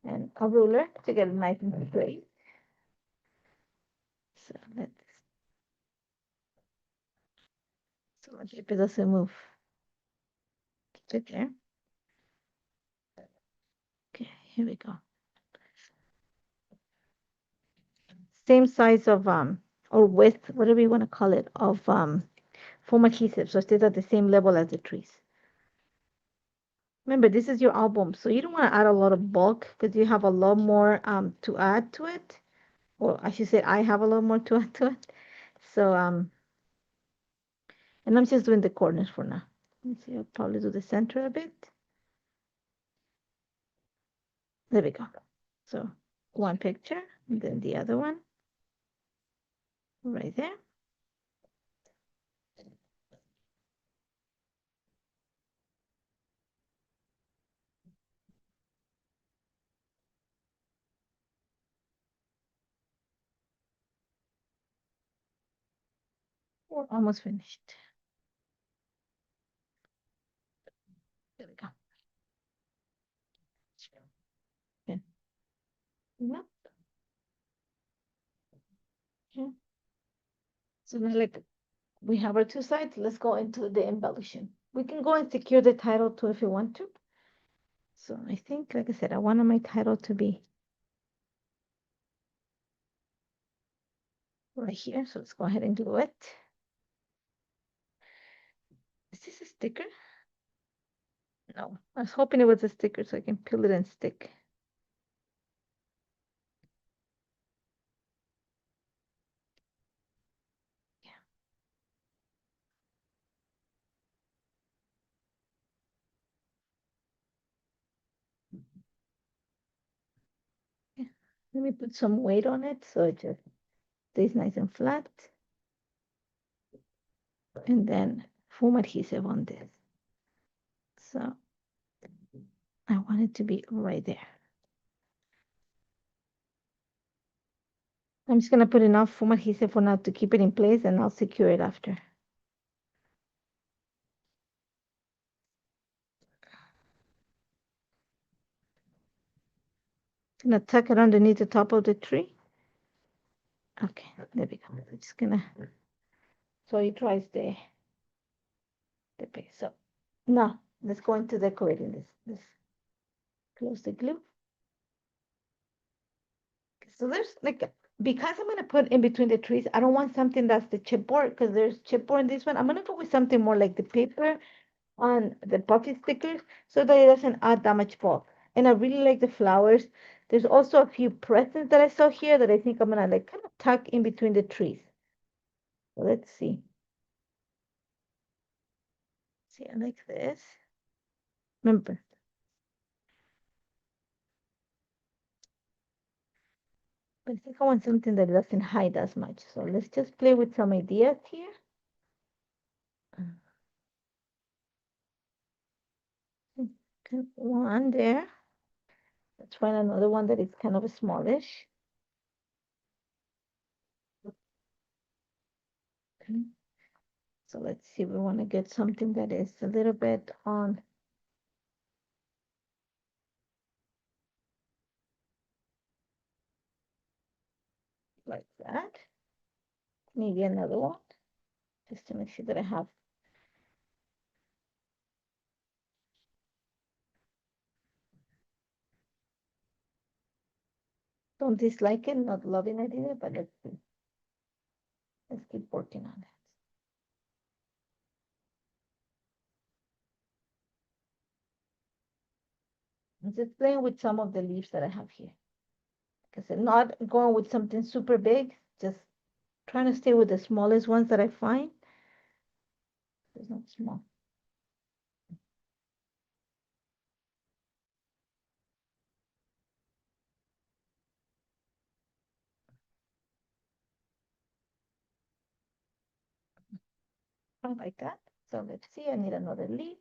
And a ruler to get it nice and straight. So the paper doesn't move. Keep it there. Okay, here we go. Same size of or width, whatever you want to call it, of foam adhesive. So it stays at the same level as the trees. Remember, this is your album, so you don't want to add a lot of bulk because you have a lot more to add to it. Or I should say I have a lot more to add to it. So and I'm just doing the corners for now. Let's see, I'll probably do the center a bit. There we go. So one picture, and then the other one right there. We're almost finished. There we go. Okay. Yep. Okay. So now, like, we have our two sides. Let's go into the embellishing. We can go and secure the title too if you want to. So I think, like I said, I wanted my title to be right here. So let's go ahead and glue it. Is this a sticker? No, I was hoping it was a sticker so I can peel it and stick. Yeah. Yeah. Let me put some weight on it so it just stays nice and flat. And then foam adhesive on this. So I want it to be right there. I'm just gonna put enough foam adhesive for now to keep it in place and I'll secure it after. Gonna tuck it underneath the top of the tree. Okay, there we go. I'm just gonna, so it tries the base. So now let's go into decorating this. Let's close the glue. So there's like, because I'm gonna put in between the trees, I don't want something that's the chipboard because there's chipboard in this one. I'm gonna go with something more like the paper on the puffy stickers so that it doesn't add that much bulk. And I really like the flowers. There's also a few presents that I saw here that I think I'm gonna like kind of tuck in between the trees. So let's see. See, I like this. Remember. But I think I want something that doesn't hide as much. So let's just play with some ideas here. One there. Let's find another one that is kind of a smallish. Okay. So let's see, we want to get something that is a little bit on like that. Maybe another one, just to make sure that I have. Don't dislike it, not loving it either, but let's see. Let's keep working on it. I'm just playing with some of the leaves that I have here. Like I said, not going with something super big, just trying to stay with the smallest ones that I find. It's not small. I like that. So let's see, I need another leaf.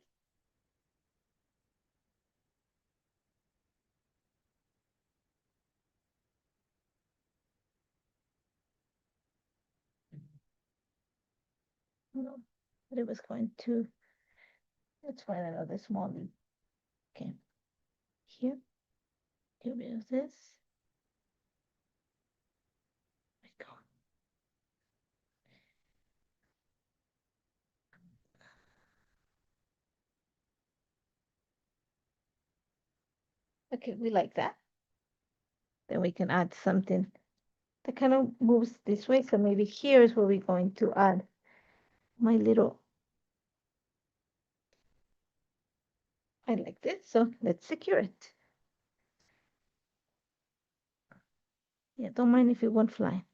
No, but it was going to, let's find another small leaf. Okay, here, get rid of this. There we go. Okay, we like that. Then we can add something that kind of moves this way. So maybe here is where we're going to add my little, I like this. So let's secure it. Yeah, don't mind if it won't fly.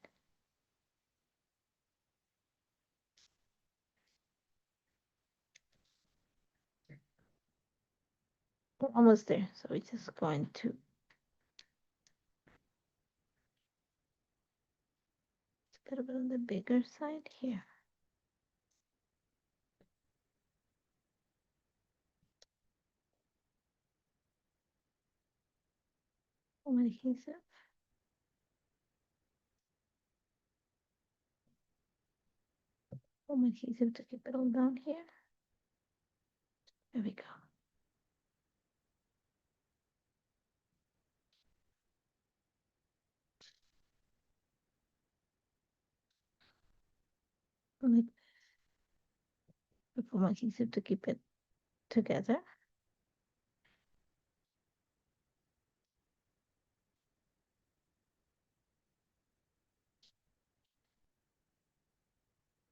We're almost there. So we're just going to a little bit on the bigger side here. Home adhesive. Home adhesive to keep it all down here. There we go. Like home adhesive to keep it together.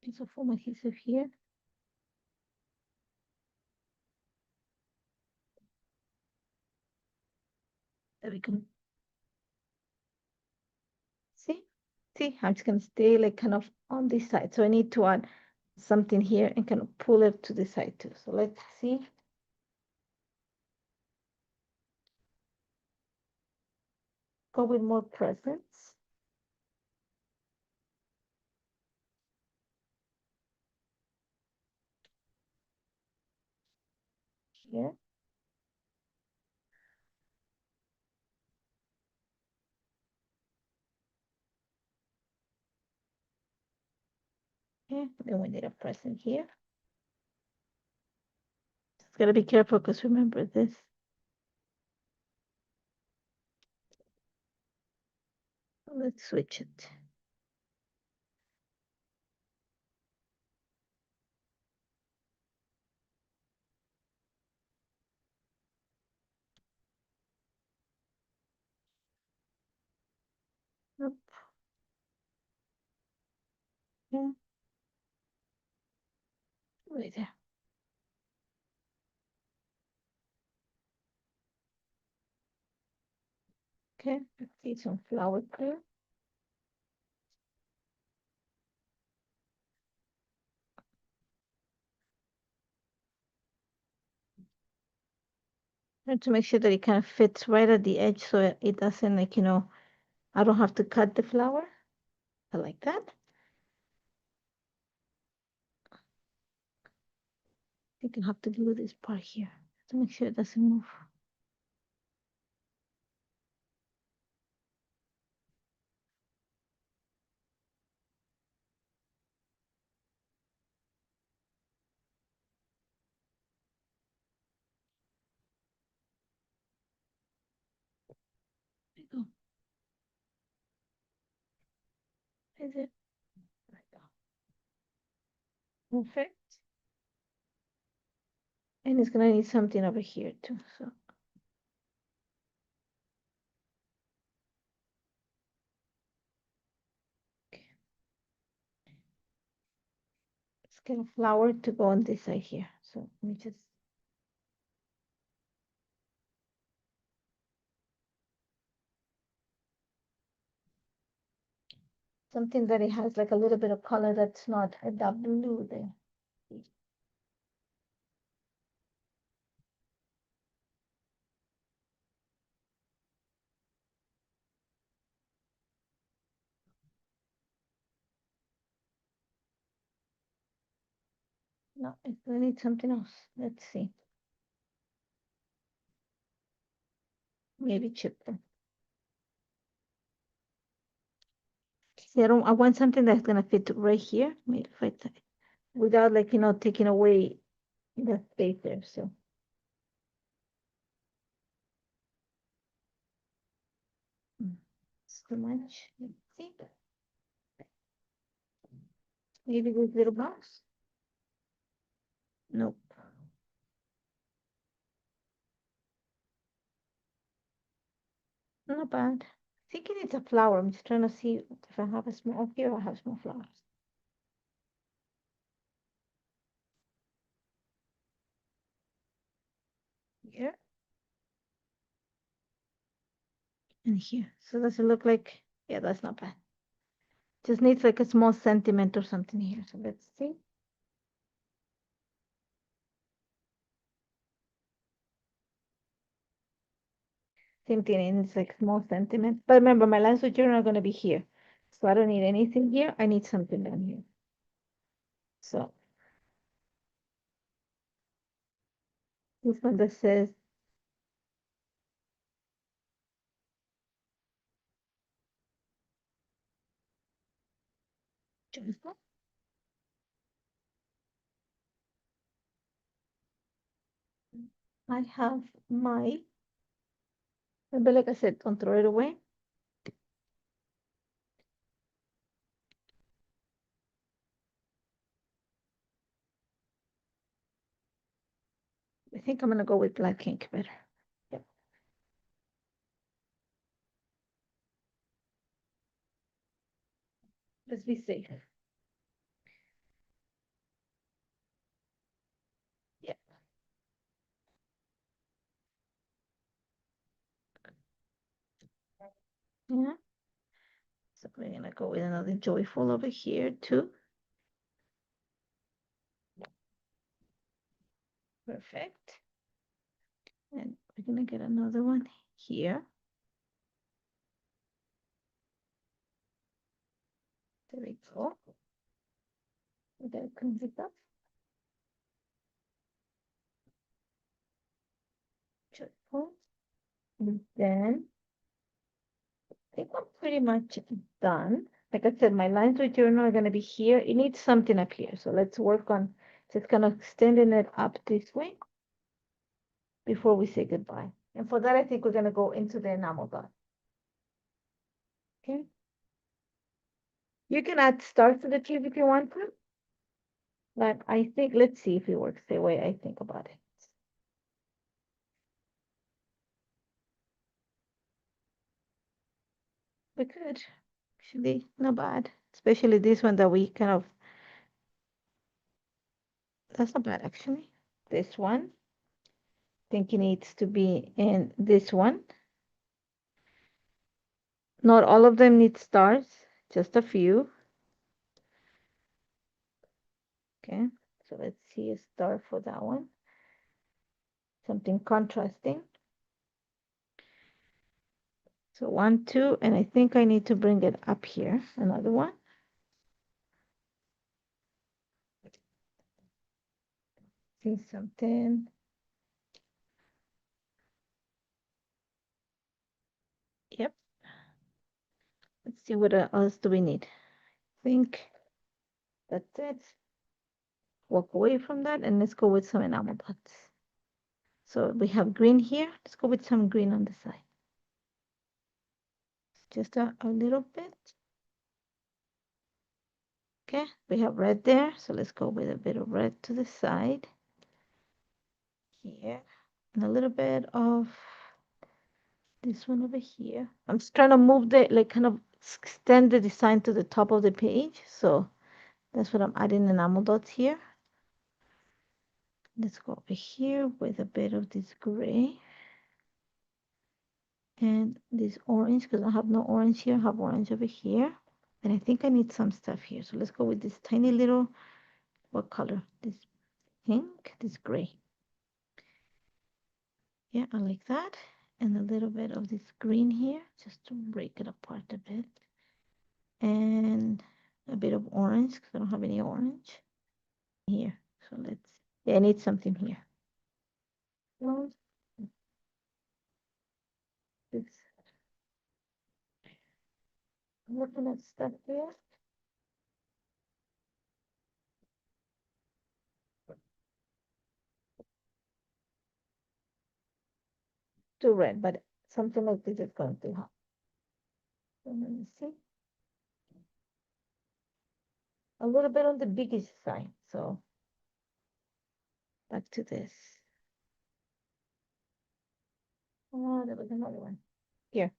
Piece of foam adhesive here. There we go. See? See, I'm just gonna stay like kind of on this side. So I need to add something here and kind of pull it to the side too. So let's see. Go with more presents. Here. Okay, then we need a present here. Just gotta be careful because remember this. Let's switch it. Nope. Yeah. Right there. Okay, let's see some flower clear. And to make sure that it kind of fits right at the edge so it doesn't like, I don't have to cut the flower. I like that. You can have to glue this part here to make sure it doesn't move. There you go. Is it? There you go. Perfect. And it's gonna need something over here too. So okay. Let's get a flower to go on this side here. So let me just something that it has like a little bit of color that's not that blue there. No, it's gonna need something else. Let's see. Maybe chip them. See, I want something that's gonna fit right here. Maybe if I without like, taking away the space there. So it's too much. Let's see. Maybe this little box. Nope. Not bad. I think it needs a flower. I'm just trying to see if I have a small here. I have small flowers. Here and here. So does it look like? Yeah, that's not bad. Just needs like a small sentiment or something here. So let's see. Same thing, it's like small sentiment. But remember, my lines with journal are going to be here. So I don't need anything here. I need something down here. So this one that says joyful. I have my, but like I said, don't throw it away. I think I'm going to go with black ink better. Yep. Let's be safe. Yep. Yeah. So we're going to go with another joyful over here too. Perfect. And we're going to get another one here. There we go. We got to clean it up. Joyful. And then I think I'm pretty much done. Like I said, my lines with journal are going to be here. It needs something up here. So let's work on just kind of extending it up this way before we say goodbye. And for that, I think we're going to go into the enamel dot. Okay. You can add stars to the tube if you want to. But I think, let's see if it works the way I think about it. We could. Actually, not bad. Especially this one that we kind of, that's not bad actually. This one, I think it needs to be in this one. Not all of them need stars, just a few. Okay, so let's see a star for that one. Something contrasting. So 1, 2, and I think I need to bring it up here. Another one. See something. Yep. Let's see what else do we need. I think that's it. Walk away from that and let's go with some enamel dots. So we have green here. Let's go with some green on the side. Just a little bit. Okay, we have red there. So let's go with a bit of red to the side. Here. And a little bit of this one over here. I'm just trying to move the, like kind of extend the design to the top of the page. So that's what I'm adding enamel dots here. Let's go over here with a bit of this gray. And this orange, because I have no orange here, I have orange over here. And I think I need some stuff here. So let's go with this tiny little, what color? This pink, this gray. Yeah, I like that. And a little bit of this green here, just to break it apart a bit. And a bit of orange, because I don't have any orange here. So let's, yeah, I need something here. Well, this, I'm looking at stuff here. too red, but something like this is going to help. So let me see. A little bit on the biggest side. So back to this. Oh, there was another one. Here.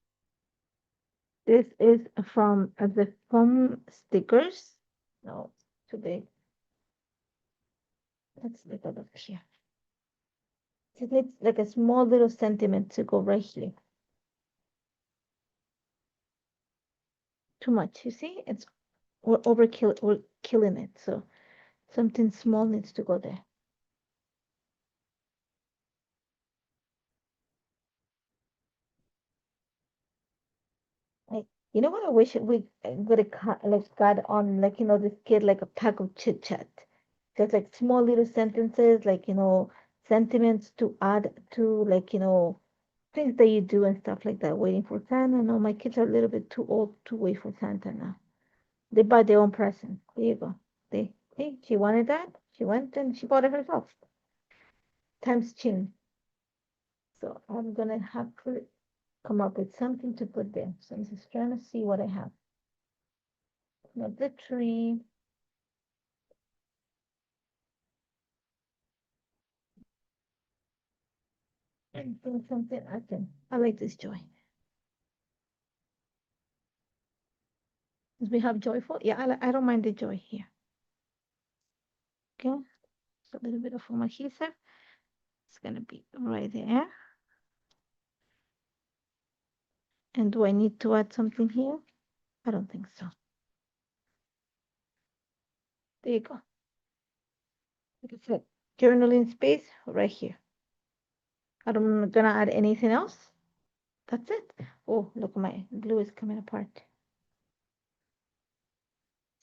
This is from the foam stickers. No, too big. Let's take a look here. It needs like a small little sentiment to go right here. Too much, you see? We're overkill, we're killing it. So something small needs to go there. Like, you know what I wish we would have like got on, like, this kid, like a pack of chit chat. Just like small little sentences, like, sentiments to add to, like, things that you do and stuff like that, waiting for Santa. No, my kids are a little bit too old to wait for Santa now. They buy their own present. There you go. Hey, she wanted that. She went and she bought it herself. Times change. So I'm gonna have to come up with something to put there. So I'm just trying to see what I have. Not the tree. And do something I can. I like this joy. Because we have joyful. Yeah, I don't mind the joy here. Okay. So a little bit of foam adhesive. It's gonna be right there. And do I need to add something here? I don't think so. There you go. Like I said, journaling space right here. I'm gonna add anything else. That's it. Oh, look, my glue is coming apart.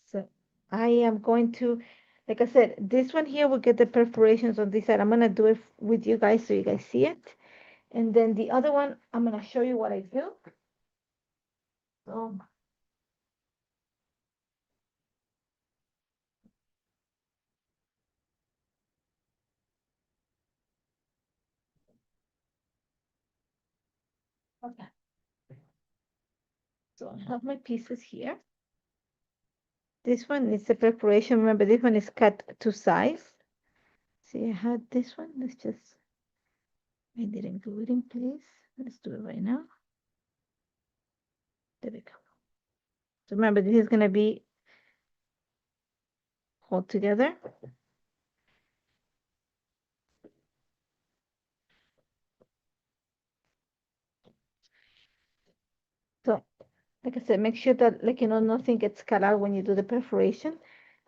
So I am going to, like I said, this one here will get the perforations on this side. I'm gonna do it with you guys so you guys see it. And then the other one, I'm gonna show you what I do. So okay. So I have my pieces here. This one is the perforation. Remember, this one is cut to size. See, I had this one. Let's just, I didn't glue it in place. Let's do it right now. There we go. So remember, this is gonna be all together. So like I said, make sure that, like, nothing gets cut out when you do the perforation.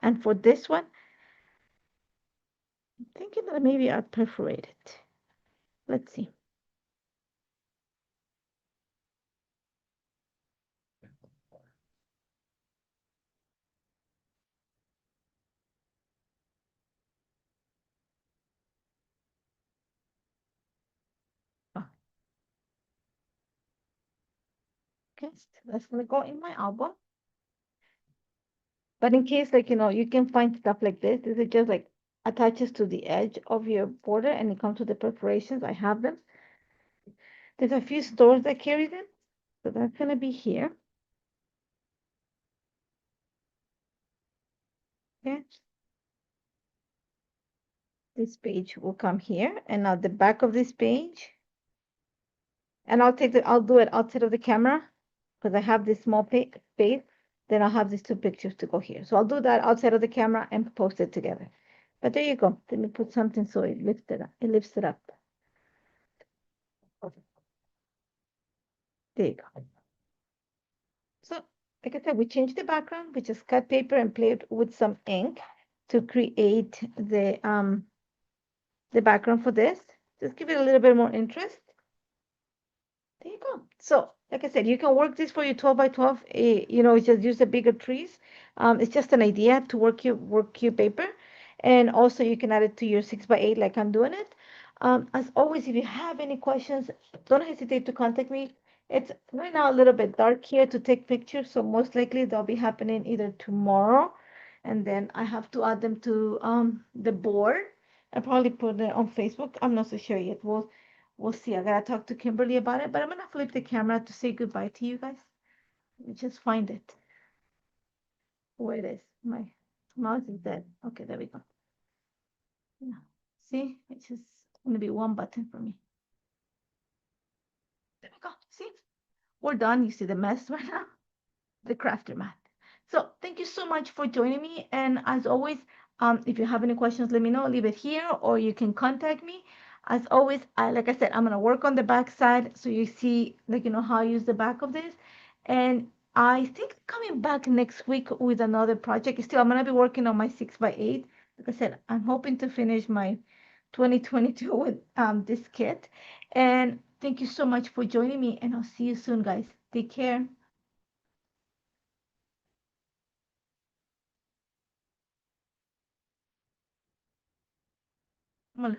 And for this one, I'm thinking that maybe I'll perforate it. Let's see. Oh, okay, so that's gonna go in my album. But in case, like, you can find stuff like this. This is just like attaches to the edge of your border and it comes to the perforations. I have them. There's a few stores that carry them. So that's gonna be here. Okay. This page will come here, and now the back of this page, and I'll do it outside of the camera because I have this small space. Then I'll have these two pictures to go here. So I'll do that outside of the camera and post it together. But there you go. Let me put something so it lifts it up. It lifts it up. There you go. So, like I said, we changed the background. We just cut paper and played with some ink to create the background for this. Just give it a little bit more interest. There you go. So, like I said, you can work this for your 12 by 12. Just use the bigger trees. It's just an idea to work your paper, and also you can add it to your 6 by 8 like I'm doing it. As always, if you have any questions, don't hesitate to contact me. It's right now a little bit dark here to take pictures, so most likely they'll be happening either tomorrow, and then I have to add them to the board. I probably put it on Facebook. I'm not so sure yet. we'll see. I gotta talk to Kimberly about it, but I'm gonna flip the camera to say goodbye to you guys. Let me just find it. Where it is. My mouse is dead. Okay, there we go. Yeah. See, it's just gonna be one button for me. There we go. See, we're done. You see the mess right now? The crafter mat. So thank you so much for joining me. And as always, if you have any questions, let me know. Leave it here, or you can contact me. As always, like I said, I'm gonna work on the back side so you see, like how I use the back of this. And I think coming back next week with another project. Still, I'm gonna be working on my 6x8. Like I said, I'm hoping to finish my 2022 with this kit. And thank you so much for joining me, and I'll see you soon, guys. Take care. I'm gonna